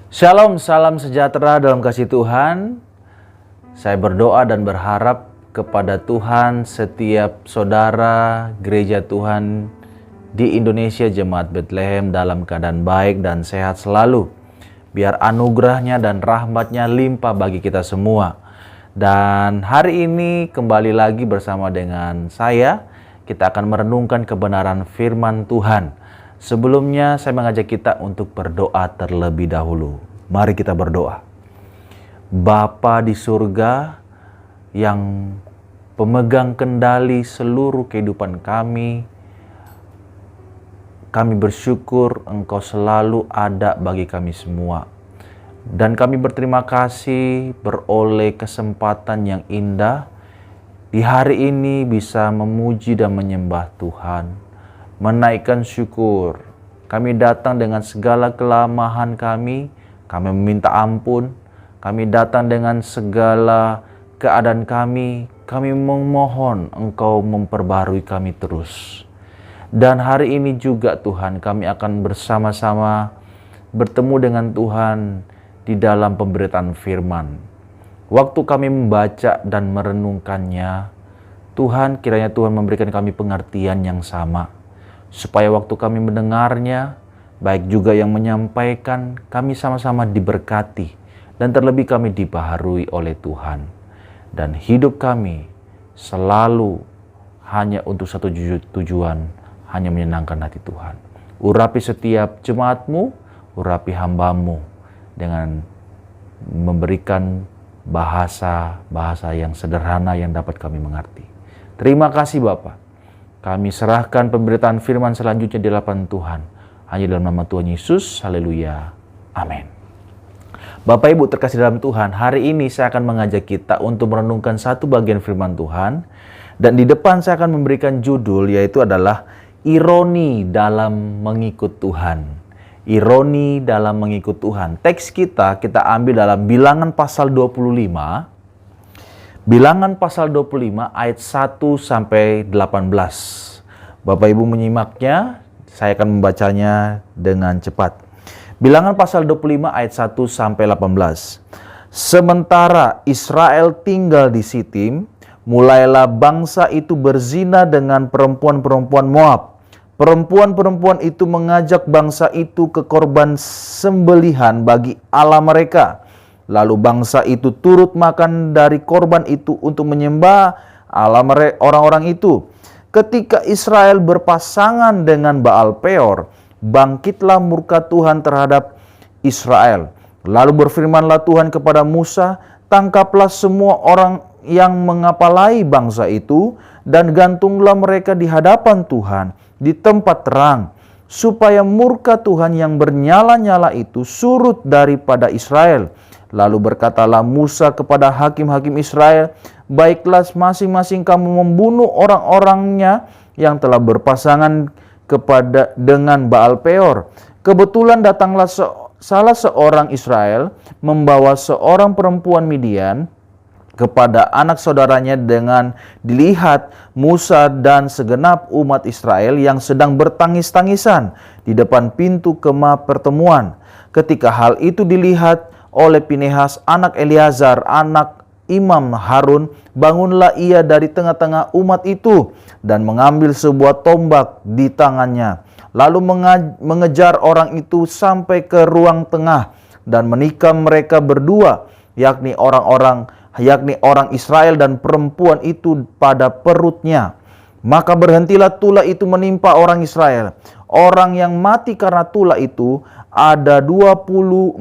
Shalom, salam sejahtera dalam kasih Tuhan. Saya berdoa dan berharap kepada Tuhan setiap saudara gereja Tuhan di Indonesia Jemaat Bethlehem dalam keadaan baik dan sehat selalu. Biar anugerahnya dan rahmatnya limpah bagi kita semua. Dan hari ini kembali lagi bersama dengan saya, kita akan merenungkan kebenaran firman Tuhan. Sebelumnya saya mengajak kita untuk berdoa terlebih dahulu. Mari kita berdoa. Bapa di surga yang pemegang kendali seluruh kehidupan kami bersyukur Engkau selalu ada bagi kami semua. Dan kami berterima kasih beroleh kesempatan yang indah di hari ini bisa memuji dan menyembah Tuhan, menaikkan syukur. Kami datang dengan segala kelemahan kami meminta ampun. Kami datang dengan segala keadaan kami memohon Engkau memperbarui kami terus. Dan hari ini juga Tuhan, kami akan bersama-sama bertemu dengan Tuhan di dalam pemberitaan firman. Waktu kami membaca dan merenungkannya, Tuhan, kiranya Tuhan memberikan kami pengertian yang sama, supaya waktu kami mendengarnya, baik juga yang menyampaikan, kami sama-sama diberkati, dan terlebih kami dibaharui oleh Tuhan. Dan hidup kami selalu hanya untuk satu tujuan, hanya menyenangkan hati Tuhan. Urapi setiap jemaat-Mu, urapi hamba-Mu, dengan memberikan bahasa yang sederhana yang dapat kami mengerti. Terima kasih Bapa. Kami serahkan pemberitaan firman selanjutnya di hadapan Tuhan. Hanya dalam nama Tuhan Yesus. Haleluya. Amin. Bapak Ibu terkasih dalam Tuhan, hari ini saya akan mengajak kita untuk merenungkan satu bagian firman Tuhan. Dan di depan saya akan memberikan judul, yaitu adalah ironi dalam mengikut Tuhan. Ironi dalam mengikut Tuhan. Teks kita ambil dalam Bilangan pasal 25. Bilangan pasal 25 ayat 1 sampai 18. Bapak Ibu menyimaknya, saya akan membacanya dengan cepat. Bilangan pasal 25 ayat 1 sampai 18. Sementara Israel tinggal di Sitim, mulailah bangsa itu berzina dengan perempuan-perempuan Moab. Perempuan-perempuan itu mengajak bangsa itu ke korban sembelihan bagi Allah mereka. Lalu bangsa itu turut makan dari korban itu untuk menyembah Allah orang-orang itu. Ketika Israel berpasangan dengan Baal Peor, bangkitlah murka Tuhan terhadap Israel. Lalu berfirmanlah Tuhan kepada Musa, tangkaplah semua orang yang mengapalai bangsa itu dan gantunglah mereka di hadapan Tuhan di tempat terang, supaya murka Tuhan yang bernyala-nyala itu surut daripada Israel. Lalu berkatalah Musa kepada hakim-hakim Israel, baiklah masing-masing kamu membunuh orang-orangnya yang telah berpasangan dengan Baal Peor. Kebetulan datanglah salah seorang Israel membawa seorang perempuan Midian kepada anak saudaranya, dengan dilihat Musa dan segenap umat Israel yang sedang bertangis-tangisan di depan pintu kemah pertemuan. Ketika hal itu dilihat oleh Pinehas anak Eleazar, anak Imam Harun, bangunlah ia dari tengah-tengah umat itu dan mengambil sebuah tombak di tangannya. Lalu mengejar orang itu sampai ke ruang tengah dan menikam mereka berdua, yakni orang Israel dan perempuan itu pada perutnya. Maka berhentilah tulah itu menimpa orang Israel. Orang yang mati karena tulah itu ada 24.000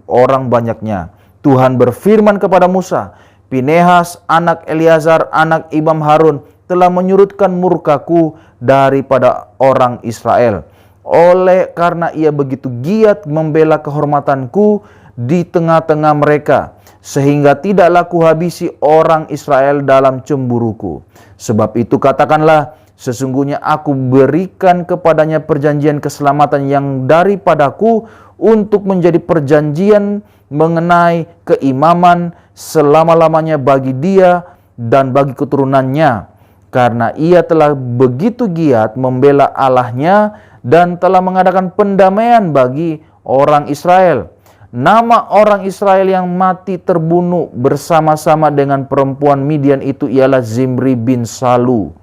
orang banyaknya. Tuhan berfirman kepada Musa, Pinehas anak Eleazar anak Imam Harun telah menyurutkan murkaku daripada orang Israel. Oleh karena ia begitu giat membela kehormatanku di tengah-tengah mereka, sehingga tidaklah kuhabisi orang Israel dalam cemburuku. Sebab itu katakanlah, sesungguhnya aku berikan kepadanya perjanjian keselamatan yang daripadaku untuk menjadi perjanjian mengenai keimaman selama-lamanya bagi dia dan bagi keturunannya. Karena ia telah begitu giat membela Allahnya dan telah mengadakan pendamaian bagi orang Israel. Nama orang Israel yang mati terbunuh bersama-sama dengan perempuan Midian itu ialah Zimri bin Salu,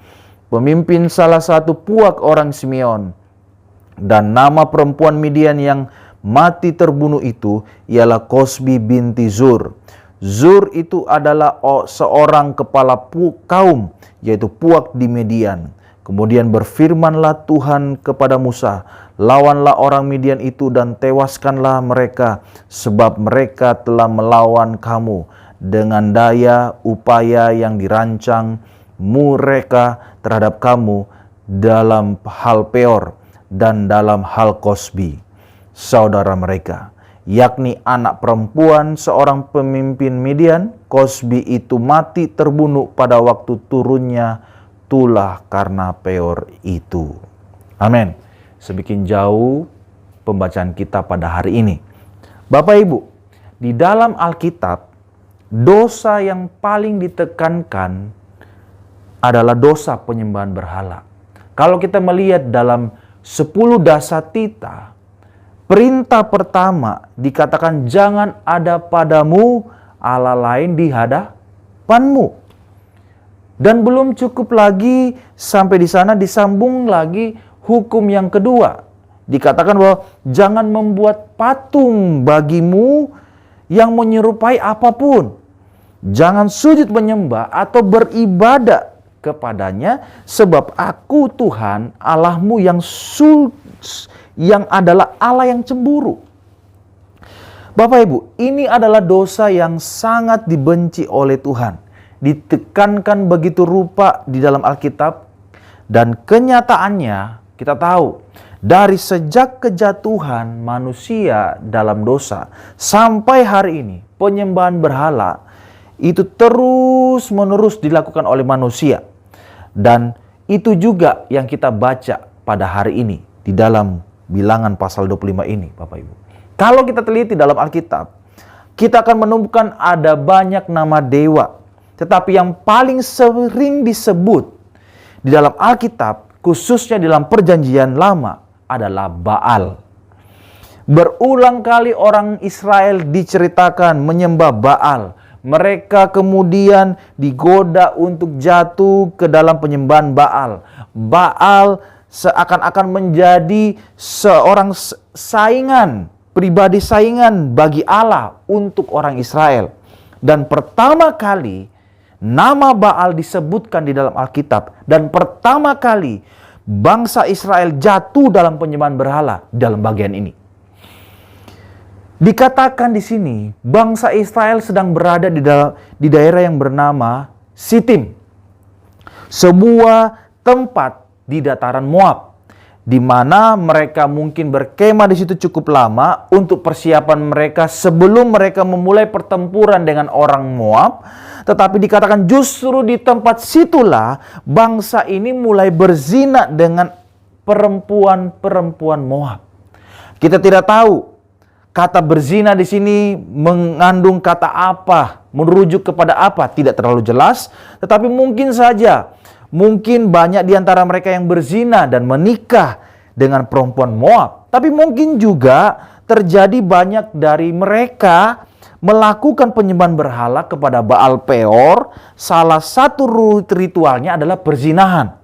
pemimpin salah satu puak orang Simeon. Dan nama perempuan Midian yang mati terbunuh itu ialah Kosbi binti Zur. Zur itu adalah seorang kepala kaum, yaitu puak di Midian. Kemudian berfirmanlah Tuhan kepada Musa, lawanlah orang Midian itu dan tewaskanlah mereka, sebab mereka telah melawan kamu dengan daya upaya yang dirancang mereka terhadap kamu dalam hal Peor dan dalam hal Kosbi, saudara mereka, yakni anak perempuan seorang pemimpin Midian. Kosbi itu mati terbunuh pada waktu turunnya tulah karena Peor itu. Amin. Semakin jauh pembacaan kita pada hari ini. Bapak Ibu, di dalam Alkitab, dosa yang paling ditekankan adalah dosa penyembahan berhala. Kalau kita melihat dalam 10 dasatita, perintah pertama dikatakan jangan ada padamu Allah lain di hadapanmu. Dan belum cukup lagi sampai di sana, disambung lagi hukum yang kedua. Dikatakan bahwa jangan membuat patung bagimu yang menyerupai apapun. Jangan sujud menyembah atau beribadah kepadanya, sebab aku Tuhan Allahmu yang adalah Allah yang cemburu. Bapak Ibu, ini adalah dosa yang sangat dibenci oleh Tuhan. Ditekankan begitu rupa di dalam Alkitab, dan kenyataannya kita tahu dari sejak kejatuhan manusia dalam dosa sampai hari ini, penyembahan berhala itu terus menerus dilakukan oleh manusia. Dan itu juga yang kita baca pada hari ini di dalam Bilangan pasal 25 ini, Bapak Ibu. Kalau kita teliti dalam Alkitab, kita akan menemukan ada banyak nama dewa. Tetapi yang paling sering disebut di dalam Alkitab, khususnya di dalam Perjanjian Lama, adalah Baal. Berulang kali orang Israel diceritakan menyembah Baal. Mereka kemudian digoda untuk jatuh ke dalam penyembahan Baal. Baal seakan-akan menjadi seorang saingan, pribadi saingan bagi Allah untuk orang Israel. Dan pertama kali nama Baal disebutkan di dalam Alkitab, dan pertama kali bangsa Israel jatuh dalam penyembahan berhala dalam bagian ini. Dikatakan di sini bangsa Israel sedang berada di daerah yang bernama Sitim, sebuah tempat di dataran Moab, di mana mereka mungkin berkemah di situ cukup lama untuk persiapan mereka sebelum mereka memulai pertempuran dengan orang Moab. Tetapi dikatakan justru di tempat situlah bangsa ini mulai berzina dengan perempuan-perempuan Moab. Kita tidak tahu kata berzina di sini mengandung kata apa, merujuk kepada apa, tidak terlalu jelas. Tetapi mungkin saja, mungkin banyak di antara mereka yang berzina dan menikah dengan perempuan Moab. Tapi mungkin juga terjadi banyak dari mereka melakukan penyembahan berhala kepada Baal Peor. Salah satu ritualnya adalah perzinahan.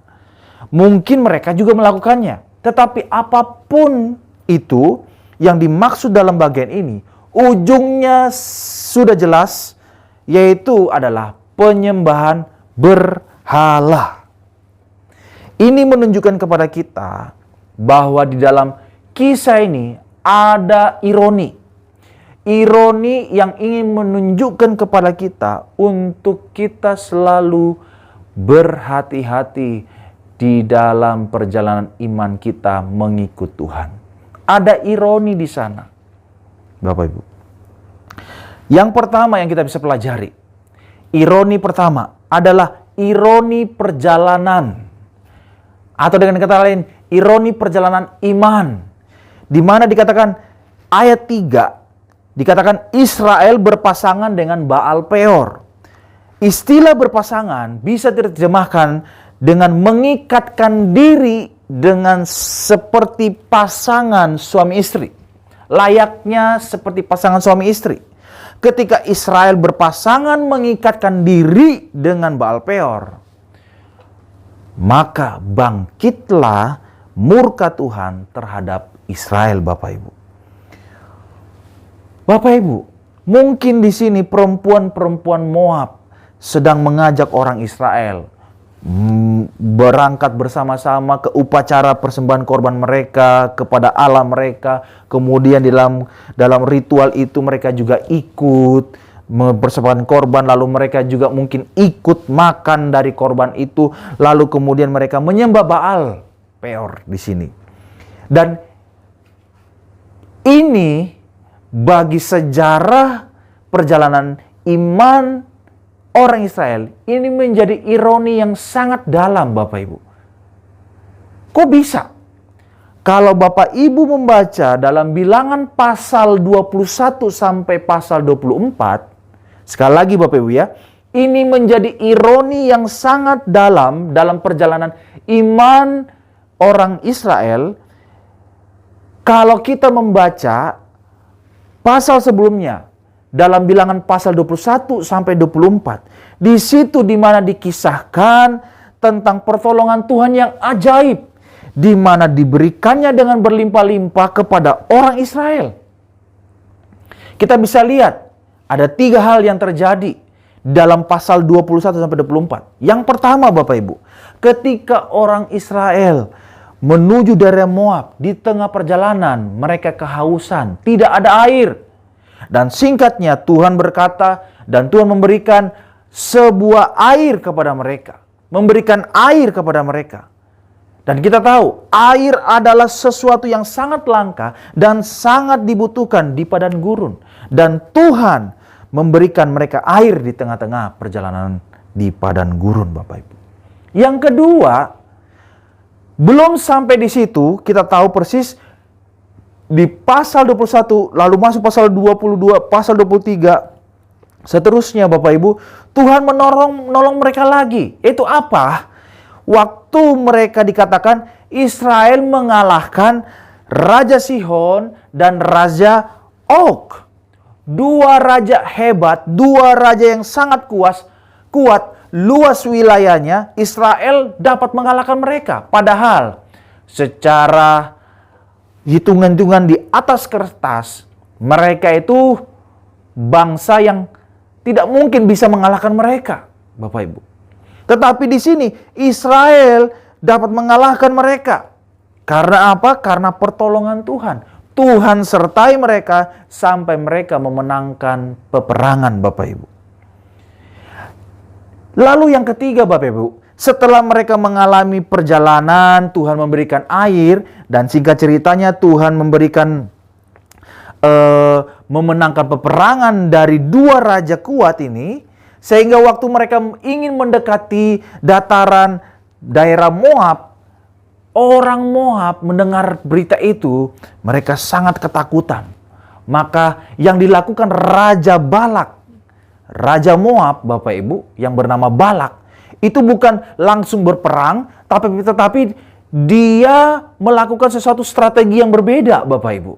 Mungkin mereka juga melakukannya. Tetapi apapun itu yang dimaksud dalam bagian ini, ujungnya sudah jelas, yaitu adalah penyembahan berhala. Ini menunjukkan kepada kita bahwa di dalam kisah ini ada ironi. Ironi yang ingin menunjukkan kepada kita untuk kita selalu berhati-hati di dalam perjalanan iman kita mengikut Tuhan. Ada ironi di sana, Bapak Ibu. Yang pertama yang kita bisa pelajari, ironi pertama adalah ironi perjalanan. Atau dengan kata lain, ironi perjalanan iman. Di mana dikatakan ayat 3, dikatakan Israel berpasangan dengan Baal Peor. Istilah berpasangan bisa diterjemahkan dengan mengikatkan diri dengan seperti pasangan suami istri. layaknya seperti pasangan suami istri. Ketika Israel berpasangan mengikatkan diri dengan Baal Peor, maka bangkitlah murka Tuhan terhadap Israel, Bapak Ibu. Bapak Ibu, mungkin di sini perempuan-perempuan Moab sedang mengajak orang Israel berangkat bersama-sama ke upacara persembahan korban mereka kepada Allah mereka. Kemudian dalam ritual itu mereka juga ikut mempersembahkan korban, lalu mereka juga mungkin ikut makan dari korban itu, lalu kemudian mereka menyembah Baal Peor di sini. Dan ini bagi sejarah perjalanan iman orang Israel, ini menjadi ironi yang sangat dalam, Bapak Ibu. Kok bisa? Kalau Bapak Ibu membaca dalam Bilangan pasal 21 sampai pasal 24, sekali lagi Bapak Ibu ya, ini menjadi ironi yang sangat dalam perjalanan iman orang Israel. Kalau kita membaca pasal sebelumnya, dalam Bilangan pasal 21 sampai 24. Di situ di mana dikisahkan tentang pertolongan Tuhan yang ajaib, di mana diberikannya dengan berlimpah-limpah kepada orang Israel. Kita bisa lihat ada 3 hal yang terjadi dalam pasal 21 sampai 24. Yang pertama Bapak Ibu, ketika orang Israel menuju daerah Moab, di tengah perjalanan mereka kehausan, tidak ada air. Dan singkatnya Tuhan berkata dan Tuhan memberikan sebuah air kepada mereka. Memberikan air kepada mereka. Dan kita tahu air adalah sesuatu yang sangat langka dan sangat dibutuhkan di padang gurun. Dan Tuhan memberikan mereka air di tengah-tengah perjalanan di padang gurun, Bapak Ibu. Yang kedua, belum sampai di situ, kita tahu persis di pasal 21, lalu masuk pasal 22, pasal 23, seterusnya Bapak Ibu, Tuhan menolong mereka lagi. Itu apa? Waktu mereka dikatakan Israel mengalahkan Raja Sihon dan Raja Og. 2 raja hebat, 2 raja yang sangat kuat, luas wilayahnya, Israel dapat mengalahkan mereka. Padahal secara hitungan-hitungan di atas kertas, mereka itu bangsa yang tidak mungkin bisa mengalahkan mereka, Bapak Ibu. Tetapi di sini Israel dapat mengalahkan mereka. Karena apa? Karena pertolongan Tuhan. Tuhan sertai mereka sampai mereka memenangkan peperangan, Bapak Ibu. Lalu yang ketiga, Bapak Ibu, setelah mereka mengalami perjalanan, Tuhan memberikan air, dan singkat ceritanya Tuhan memberikan memenangkan peperangan dari 2 raja kuat ini, sehingga waktu mereka ingin mendekati dataran daerah Moab, orang Moab mendengar berita itu, mereka sangat ketakutan. Maka yang dilakukan Raja Balak, Raja Moab, Bapak Ibu, yang bernama Balak, itu bukan langsung berperang, tetapi dia melakukan sesuatu strategi yang berbeda, Bapak Ibu.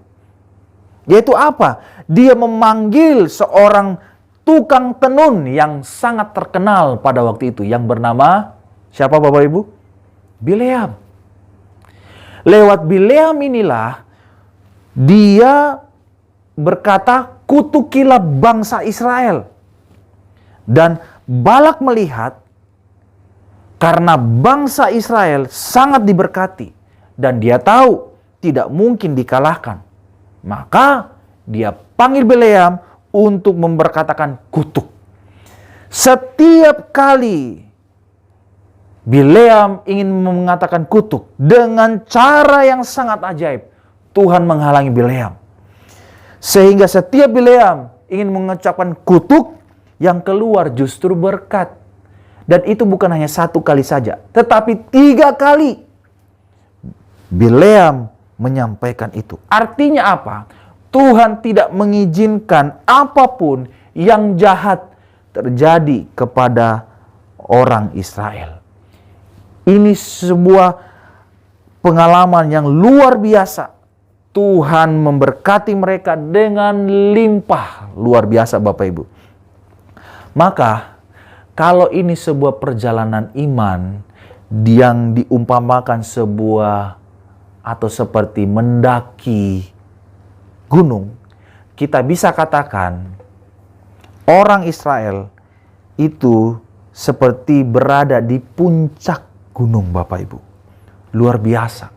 Yaitu apa? Dia memanggil seorang tukang tenun yang sangat terkenal pada waktu itu, yang bernama siapa, Bapak Ibu? Bileam. Lewat Bileam inilah dia berkata, kutukilah bangsa Israel. Dan Balak melihat karena bangsa Israel sangat diberkati dan dia tahu tidak mungkin dikalahkan. Maka dia panggil Bileam untuk memberkatakan kutuk. Setiap kali Bileam ingin mengatakan kutuk dengan cara yang sangat ajaib, Tuhan menghalangi Bileam. Sehingga setiap Bileam ingin mengucapkan kutuk, yang keluar justru berkat. Dan itu bukan hanya 1 kali saja, tetapi 3 kali Bileam menyampaikan itu. Artinya apa? Tuhan tidak mengizinkan apapun yang jahat terjadi kepada orang Israel. Ini sebuah pengalaman yang luar biasa Tuhan memberkati mereka dengan limpah. Luar biasa Bapak Ibu. Maka kalau ini sebuah perjalanan iman yang diumpamakan sebuah atau seperti mendaki gunung, kita bisa katakan orang Israel itu seperti berada di puncak gunung Bapak Ibu. Luar biasa.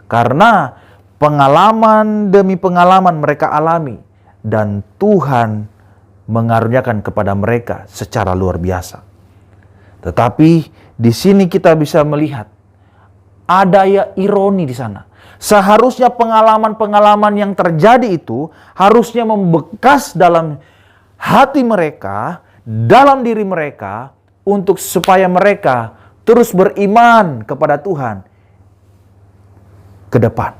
Karena pengalaman demi pengalaman mereka alami dan Tuhan mengaruniakan kepada mereka secara luar biasa. Tetapi di sini kita bisa melihat ada ya ironi di sana. Seharusnya pengalaman-pengalaman yang terjadi itu harusnya membekas dalam hati mereka, dalam diri mereka, untuk supaya mereka terus beriman kepada Tuhan ke depan.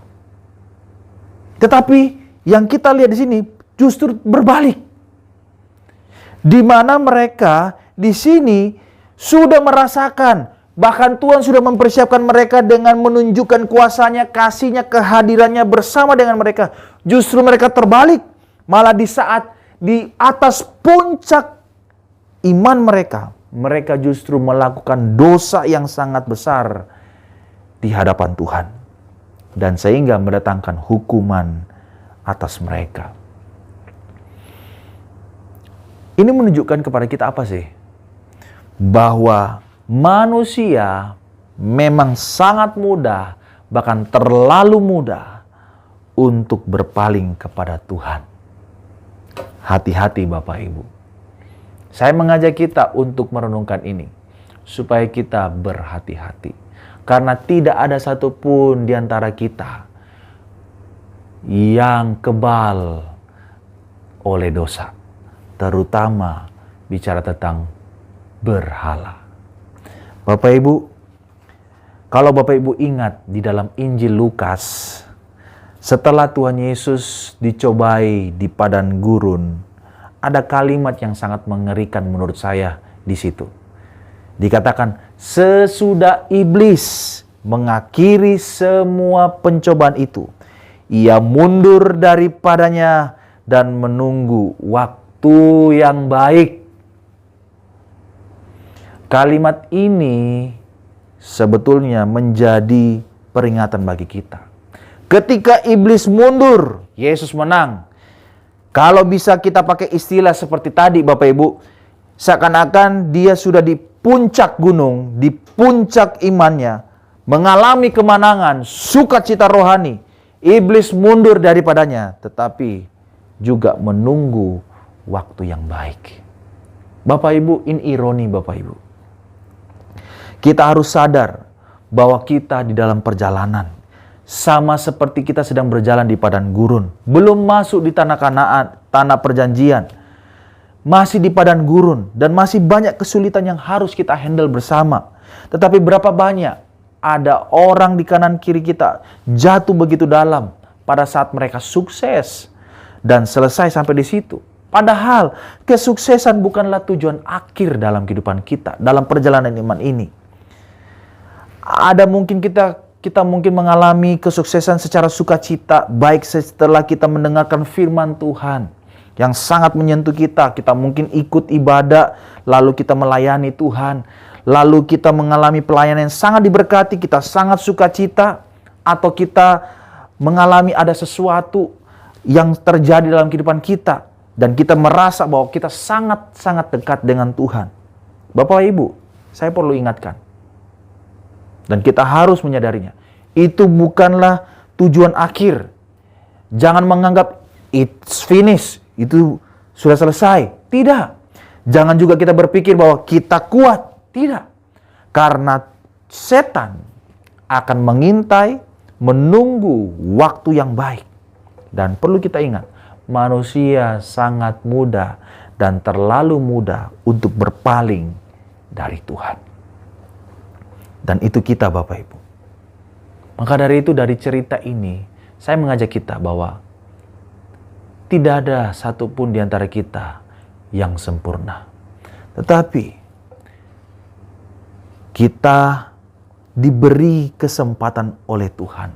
Tetapi yang kita lihat di sini justru berbalik. Di mana mereka di sini sudah merasakan, bahkan Tuhan sudah mempersiapkan mereka dengan menunjukkan kuasanya, kasihnya, kehadirannya bersama dengan mereka. Justru mereka terbalik. Malah di saat di atas puncak iman mereka, mereka justru melakukan dosa yang sangat besar di hadapan Tuhan. Dan sehingga mendatangkan hukuman atas mereka. Ini menunjukkan kepada kita apa sih? Bahwa manusia memang sangat mudah, bahkan terlalu mudah untuk berpaling kepada Tuhan. Hati-hati Bapak Ibu. Saya mengajak kita untuk merenungkan ini, supaya kita berhati-hati. Karena tidak ada satupun di antara kita yang kebal oleh dosa. Terutama bicara tentang berhala. Bapak Ibu, kalau Bapak Ibu ingat di dalam Injil Lukas, setelah Tuhan Yesus dicobai di padang gurun, ada kalimat yang sangat mengerikan menurut saya di situ. Dikatakan, sesudah iblis mengakhiri semua pencobaan itu, ia mundur daripadanya dan menunggu waktu yang baik. Kalimat ini sebetulnya menjadi peringatan bagi kita. Ketika iblis mundur, Yesus menang. Kalau bisa kita pakai istilah seperti tadi Bapak Ibu, seakan-akan dia sudah di puncak gunung, di puncak imannya, mengalami kemenangan, sukacita rohani. Iblis mundur daripadanya, tetapi juga menunggu waktu yang baik. Bapak Ibu, ini ironi Bapak Ibu. Kita harus sadar bahwa kita di dalam perjalanan, sama seperti kita sedang berjalan di padang gurun, belum masuk di tanah Kanaan, tanah perjanjian, masih di padang gurun, dan masih banyak kesulitan yang harus kita handle bersama. Tetapi berapa banyak ada orang di kanan kiri kita jatuh begitu dalam pada saat mereka sukses dan selesai sampai di situ. Padahal kesuksesan bukanlah tujuan akhir dalam kehidupan kita, dalam perjalanan iman ini. Ada mungkin kita mungkin mengalami kesuksesan secara sukacita, baik setelah kita mendengarkan firman Tuhan yang sangat menyentuh kita. Kita mungkin ikut ibadah, lalu kita melayani Tuhan, lalu kita mengalami pelayanan yang sangat diberkati, kita sangat sukacita, atau kita mengalami ada sesuatu yang terjadi dalam kehidupan kita, dan kita merasa bahwa kita sangat-sangat dekat dengan Tuhan. Bapak Ibu, saya perlu ingatkan, dan kita harus menyadarinya, itu bukanlah tujuan akhir. Jangan menganggap it's finished, itu sudah selesai. Tidak. Jangan juga kita berpikir bahwa kita kuat. Tidak. Karena setan akan mengintai, menunggu waktu yang baik. Dan perlu kita ingat, manusia sangat mudah dan terlalu mudah untuk berpaling dari Tuhan. Dan itu kita Bapak Ibu. Maka dari itu, dari cerita ini, saya mengajak kita bahwa tidak ada satupun di antara kita yang sempurna. Tetapi kita diberi kesempatan oleh Tuhan.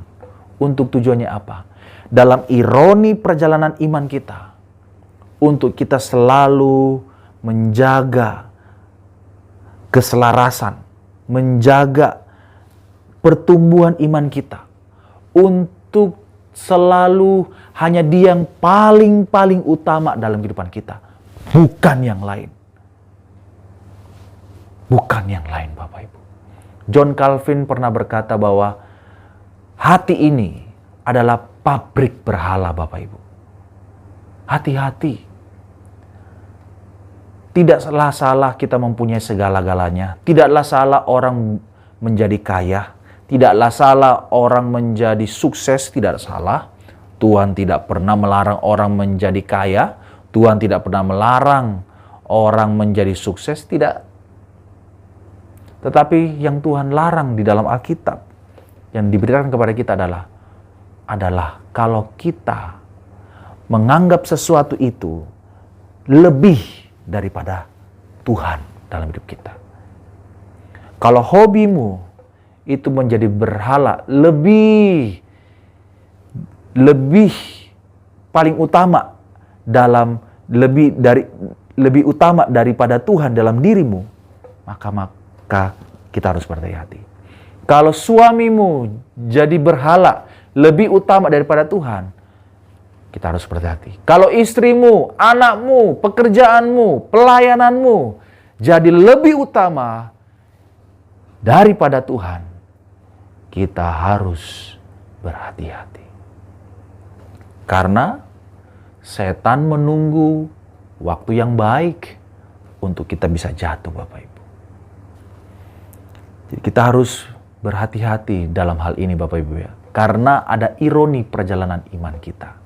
Untuk tujuannya apa? dalam ironi perjalanan iman kita, untuk kita selalu menjaga keselarasan, menjaga pertumbuhan iman kita, untuk selalu hanya Dia yang paling utama dalam kehidupan kita, bukan yang lain. Bukan yang lain, Bapak Ibu. John Calvin pernah berkata bahwa hati ini adalah pabrik berhala, Bapak Ibu. Hati-hati. Tidaklah salah kita mempunyai segala-galanya. Tidaklah salah orang menjadi kaya. Tidaklah salah orang menjadi sukses. Tidak salah. Tuhan tidak pernah melarang orang menjadi kaya. Tuhan tidak pernah melarang orang menjadi sukses. Tidak. Tetapi yang Tuhan larang di dalam Alkitab, yang diberitakan kepada kita adalah kalau kita menganggap sesuatu itu lebih daripada Tuhan dalam hidup kita. Kalau hobimu itu menjadi berhala, lebih paling utama lebih utama daripada Tuhan dalam dirimu, maka kita harus berhati-hati. Kalau suamimu jadi berhala, lebih utama daripada Tuhan, kita harus berhati-hati. Kalau istrimu, anakmu, pekerjaanmu, pelayananmu jadi lebih utama daripada Tuhan, kita harus berhati-hati. Karena setan menunggu waktu yang baik untuk kita bisa jatuh, Bapak Ibu. Jadi kita harus berhati-hati dalam hal ini, Bapak Ibu ya. Karena ada ironi perjalanan iman kita.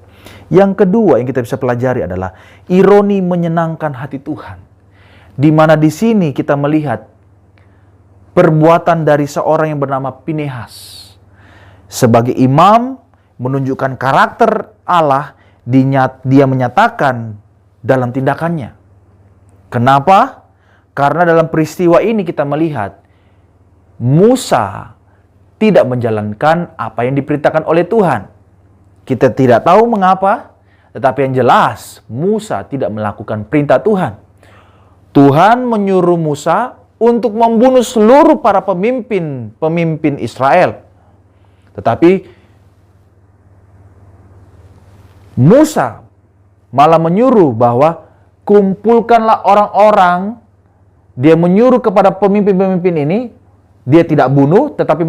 Yang kedua yang kita bisa pelajari adalah ironi menyenangkan hati Tuhan. Di mana di sini kita melihat perbuatan dari seorang yang bernama Pinehas. Sebagai imam menunjukkan karakter Allah, dia menyatakan dalam tindakannya. Kenapa? Karena dalam peristiwa ini kita melihat Musa tidak menjalankan apa yang diperintahkan oleh Tuhan. Kita tidak tahu mengapa, tetapi yang jelas Musa tidak melakukan perintah Tuhan. Tuhan menyuruh Musa untuk membunuh seluruh para pemimpin Israel. Tetapi Musa malah menyuruh bahwa kumpulkanlah orang-orang. Dia menyuruh kepada pemimpin-pemimpin ini, dia tidak bunuh, tetapi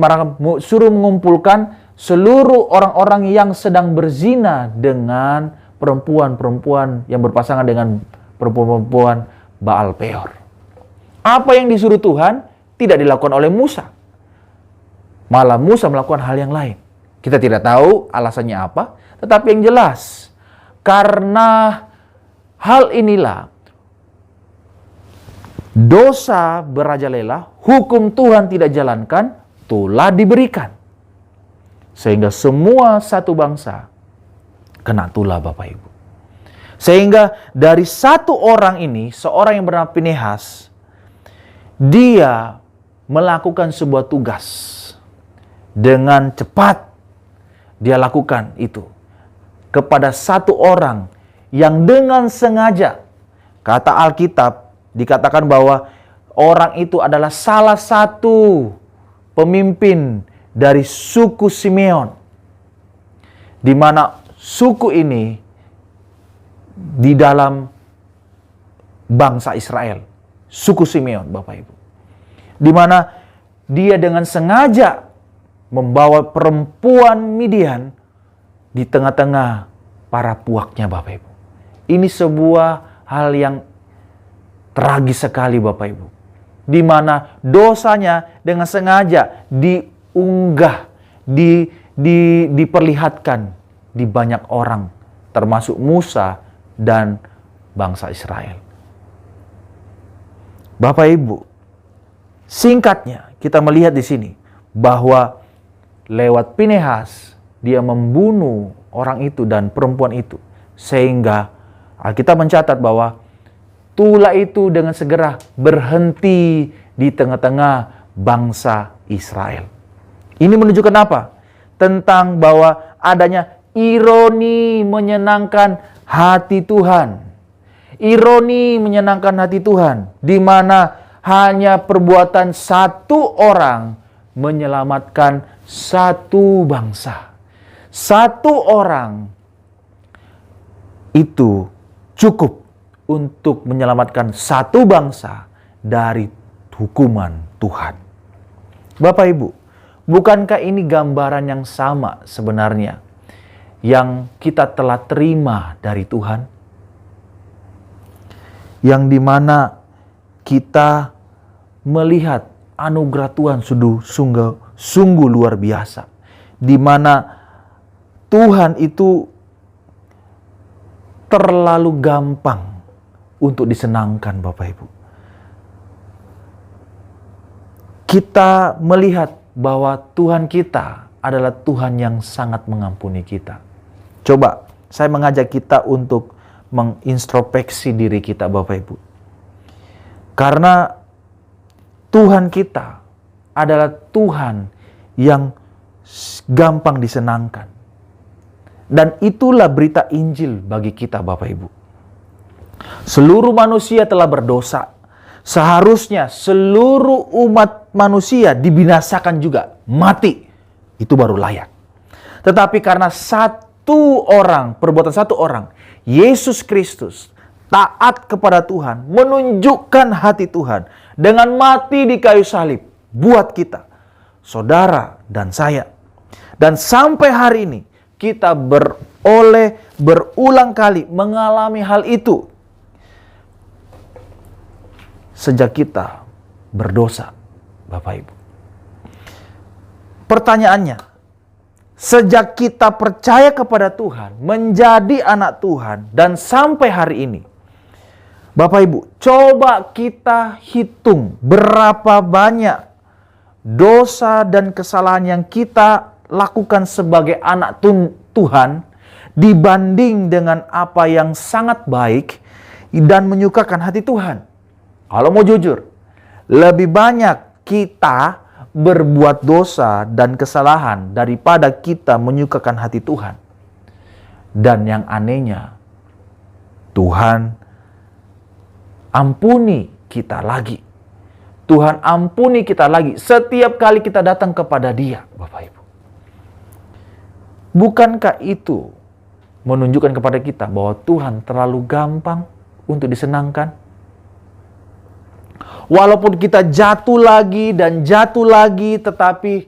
suruh mengumpulkan seluruh orang-orang yang sedang berzina dengan perempuan-perempuan yang berpasangan dengan perempuan-perempuan Baal Peor. Apa yang disuruh Tuhan tidak dilakukan oleh Musa. Malah Musa melakukan hal yang lain. Kita tidak tahu alasannya apa, tetapi yang jelas, karena hal inilah dosa merajalela, hukum Tuhan tidak jalankan, tulah diberikan. Sehingga semua satu bangsa kena tulah, Bapak Ibu. Sehingga dari satu orang ini, seorang yang bernama Pinehas, dia melakukan sebuah tugas. Dengan cepat dia lakukan itu kepada satu orang yang dengan sengaja, kata Alkitab, dikatakan bahwa orang itu adalah salah satu pemimpin dari suku Simeon. Di mana suku ini di dalam bangsa Israel. Suku Simeon, Bapak Ibu. Di mana dia dengan sengaja membawa perempuan Midian di tengah-tengah para puaknya, Bapak Ibu. Ini sebuah hal yang tragis sekali, Bapak Ibu. Di mana dosanya dengan sengaja diunggah, diperlihatkan di banyak orang, termasuk Musa dan bangsa Israel. Bapak Ibu, singkatnya kita melihat di sini bahwa lewat Pinehas dia membunuh orang itu dan perempuan itu, sehingga Alkitab mencatat bahwa tulah itu dengan segera berhenti di tengah-tengah bangsa Israel. Ini menunjukkan apa? Tentang bahwa adanya ironi menyenangkan hati Tuhan. Ironi menyenangkan hati Tuhan, di mana hanya perbuatan satu orang menyelamatkan satu bangsa. Satu orang itu cukup untuk menyelamatkan satu bangsa dari hukuman Tuhan. Bapak Ibu, bukankah ini gambaran yang sama sebenarnya yang kita telah terima dari Tuhan? Yang dimana kita melihat anugerah Tuhan sungguh luar biasa. Di mana Tuhan itu terlalu gampang untuk disenangkan, Bapak Ibu. Kita melihat bahwa Tuhan kita adalah Tuhan yang sangat mengampuni kita. Coba saya mengajak kita untuk mengintrospeksi diri kita, Bapak Ibu. Karena Tuhan kita adalah Tuhan yang gampang disenangkan. Dan itulah berita Injil bagi kita, Bapak Ibu. Seluruh manusia telah berdosa. Seharusnya seluruh umat manusia dibinasakan juga, mati. Itu baru layak. Tetapi karena perbuatan satu orang, Yesus Kristus, taat kepada Tuhan, menunjukkan hati Tuhan dengan mati di kayu salib buat kita, saudara dan saya. Dan sampai hari ini kita berulang kali mengalami hal itu sejak kita berdosa, Bapak Ibu. Pertanyaannya, sejak kita percaya kepada Tuhan, menjadi anak Tuhan, dan sampai hari ini, Bapak Ibu, coba kita hitung berapa banyak dosa dan kesalahan yang kita lakukan sebagai anak Tuhan dibanding dengan apa yang sangat baik dan menyukakan hati Tuhan. Kalau mau jujur, lebih banyak kita berbuat dosa dan kesalahan daripada kita menyukakan hati Tuhan. Dan yang anehnya, Tuhan ampuni kita lagi. Tuhan ampuni kita lagi setiap kali kita datang kepada Dia, Bapak Ibu. Bukankah itu menunjukkan kepada kita bahwa Tuhan terlalu gampang untuk disenangkan? Walaupun kita jatuh lagi dan jatuh lagi, tetapi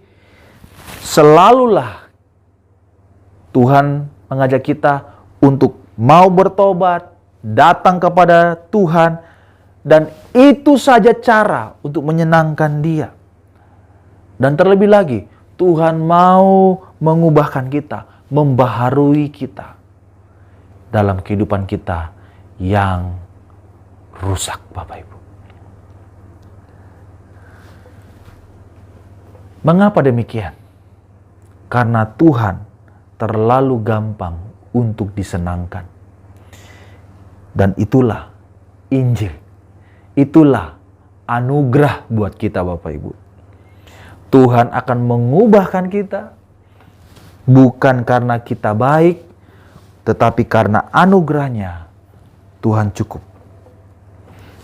selalulah Tuhan mengajak kita untuk mau bertobat, datang kepada Tuhan, dan itu saja cara untuk menyenangkan Dia. Dan terlebih lagi, Tuhan mau mengubahkan kita, membaharui kita dalam kehidupan kita yang rusak, Bapak Ibu. Mengapa demikian? Karena Tuhan terlalu gampang untuk disenangkan. Dan itulah Injil. Itulah anugerah buat kita, Bapak Ibu. Tuhan akan mengubahkan kita bukan karena kita baik, tetapi karena anugerahnya Tuhan cukup.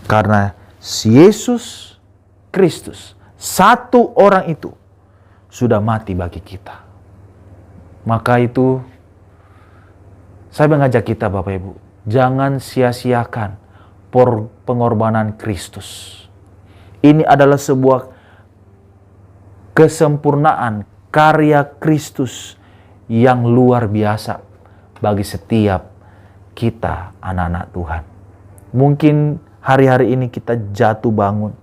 Karena Yesus Kristus, satu orang itu, sudah mati bagi kita. Maka itu, saya mengajak kita, Bapak Ibu, jangan sia-siakan pengorbanan Kristus. Ini adalah sebuah kesempurnaan karya Kristus yang luar biasa bagi setiap kita, anak-anak Tuhan. Mungkin hari-hari ini kita jatuh bangun,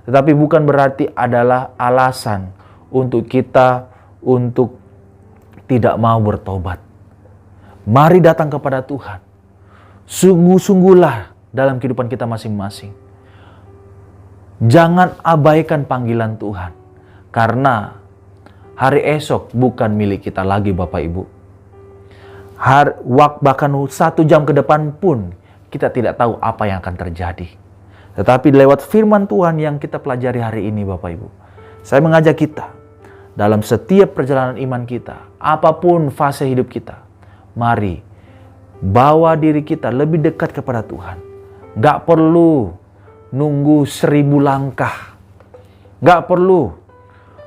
tetapi bukan berarti adalah alasan untuk kita untuk tidak mau bertobat. Mari datang kepada Tuhan. Sungguh-sungguhlah dalam kehidupan kita masing-masing. Jangan abaikan panggilan Tuhan. Karena hari esok bukan milik kita lagi, Bapak Ibu. Bahkan 1 jam ke depan pun kita tidak tahu apa yang akan terjadi. Tetapi lewat firman Tuhan yang kita pelajari hari ini, Bapak Ibu, saya mengajak kita dalam setiap perjalanan iman kita, apapun fase hidup kita, Mari bawa diri kita lebih dekat kepada Tuhan. Gak perlu nunggu 1000 langkah. Gak perlu.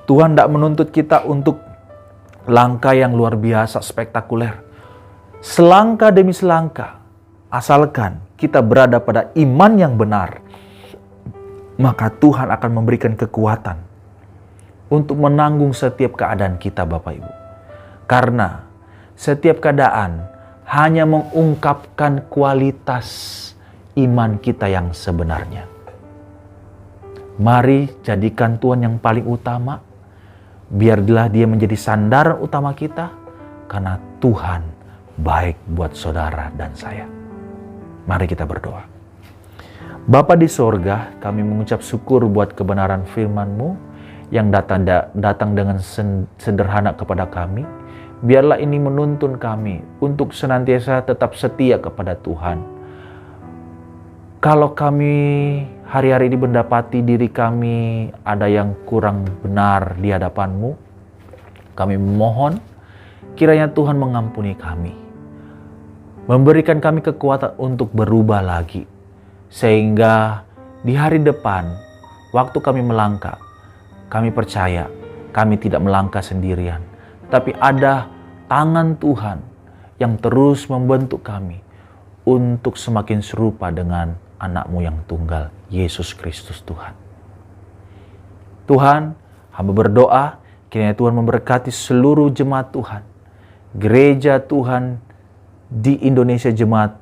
Tuhan gak menuntut kita untuk langkah yang luar biasa, spektakuler. Selangkah demi selangkah, asalkan kita berada pada iman yang benar, maka Tuhan akan memberikan kekuatan untuk menanggung setiap keadaan kita, Bapak Ibu. Karena setiap keadaan hanya mengungkapkan kualitas iman kita yang sebenarnya. Mari jadikan Tuhan yang paling utama. Biarlah Dia menjadi sandaran utama kita, karena Tuhan baik buat saudara dan saya. Mari kita berdoa. Bapa di sorga, kami mengucap syukur buat kebenaran firman-Mu yang datang dengan sederhana kepada kami. Biarlah ini menuntun kami untuk senantiasa tetap setia kepada Tuhan. Kalau kami hari-hari ini mendapati diri kami ada yang kurang benar di hadapan-Mu, kami mohon kiranya Tuhan mengampuni kami. Memberikan kami kekuatan untuk berubah lagi. Sehingga di hari depan, waktu kami melangkah, kami percaya kami tidak melangkah sendirian. Tapi ada tangan Tuhan yang terus membentuk kami untuk semakin serupa dengan anak-Mu yang tunggal, Yesus Kristus Tuhan. Tuhan, hamba berdoa, kiranya Tuhan memberkati seluruh jemaat Tuhan, gereja Tuhan di Indonesia, jemaat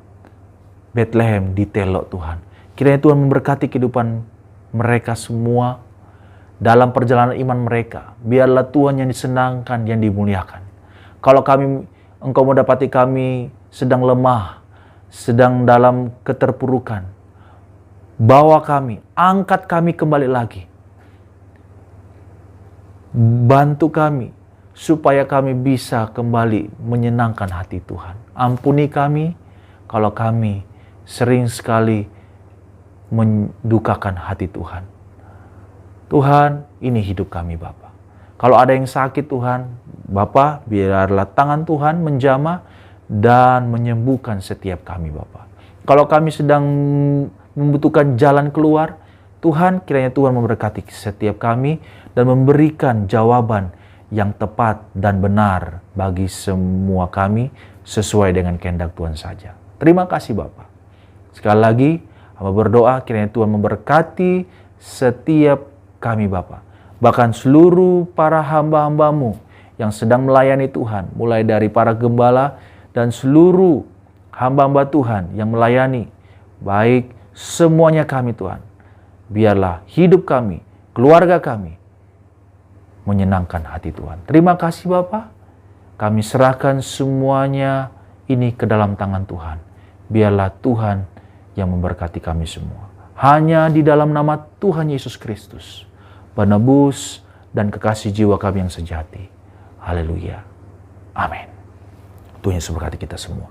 Bethlehem di Telok Tuhan. Kiranya Tuhan memberkati kehidupan mereka semua dalam perjalanan iman mereka. Biarlah Tuhan yang disenangkan, yang dimuliakan. Kalau Engkau mendapati kami sedang lemah, sedang dalam keterpurukan, bawa kami, angkat kami kembali lagi. Bantu kami supaya kami bisa kembali menyenangkan hati Tuhan. Ampuni kami kalau kami sering sekali mendukakan hati Tuhan. Tuhan, ini hidup kami Bapa. Kalau ada yang sakit Tuhan, Bapa, biarlah tangan Tuhan menjamah dan menyembuhkan setiap kami Bapa. Kalau kami sedang membutuhkan jalan keluar, Tuhan, kiranya Tuhan memberkati setiap kami dan memberikan jawaban yang tepat dan benar bagi semua kami sesuai dengan kehendak Tuhan saja. Terima kasih Bapa. Sekali lagi, hamba berdoa kiranya Tuhan memberkati setiap kami Bapa. Bahkan seluruh para hamba-hamba-Mu yang sedang melayani Tuhan, mulai dari para gembala dan seluruh hamba-hamba Tuhan yang melayani, baik semuanya kami Tuhan. Biarlah hidup kami, keluarga kami menyenangkan hati Tuhan. Terima kasih Bapa. Kami serahkan semuanya ini ke dalam tangan Tuhan. Biarlah Tuhan yang memberkati kami semua. Hanya di dalam nama Tuhan Yesus Kristus, penebus dan kekasih jiwa kami yang sejati. Haleluya. Amin. Tuhan Yesus memberkati kita semua.